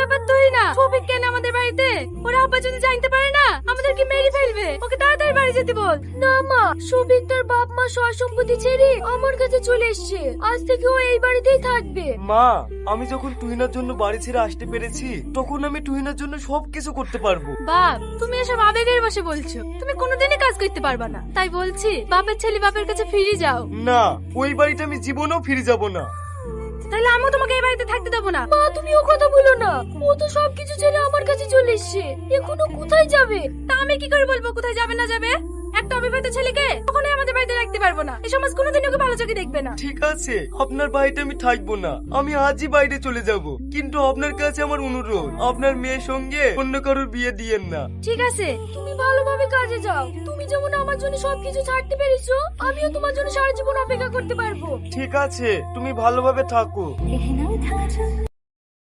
ব্যাপার তুই না সবিক কেন আমাদের বাড়িতে? ওরা আব্বা যদি জানতে পারে না আমাদের কি মেরে ফেলবে। ওকে তাড়াতাড়ি বাড়ি যেতে বল। না মা, সবিক তার বাপ মা সয় সম্পত্তি ছেড়ে আমার কাছে চলে এসেছে। আজ থেকে ও এই বাড়িতেই থাকবে। মা, আমি যখন তুহিনার জন্য বাড়ি ছেড়ে আসতে পেরেছি তখন আমি তুহিনার জন্য সবকিছু করতে পারবো। বাপ, তুমি এসব আবেগের বসে বলছো। তুমি কোনোদিনই কাজ করতে পারবা না। তাই বলছি বাপের ছেলে বাপের কাছে ফিরে যাও। না, ওই বাড়িতে আমি জীবনেও ফিরে যাব না। তাহলে আমিও তোমাকে এই বাড়িতে থাকতে দেবো না। মা, তুমি ও কথা বলো না। ও তো সবকিছু ছেড়ে আমার কাছে চলে এসেছে। এখনো কোথায় যাবে? তা আমি কি করে বলবো কোথায় যাবে না যাবে? একটা অবিবাহিত ছেলেকে কখনোই আমাদের বাড়িতে রাখতে পারবো না। এই সমাজ কোনোদিন ওকে ভালো চোখে দেখবে না। ঠিক আছে, আপনার বাড়িতে আমি থাকবো না, আমি আজই বাইরে চলে যাব। কিন্তু আপনার কাছে আমার অনুরোধ, আপনার মেয়ের সঙ্গে অন্য কারোর বিয়ে দিয়েন না। ঠিক আছে, তুমি ভালোভাবে কাজে যাও। তুমি যেমন আমার জন্য সবকিছু ছাড়তে পেরেছো, আমিও তোমার জন্য সারা জীবন অপেক্ষা করতে পারবো। ঠিক আছে, তুমি ভালোভাবে থাকো।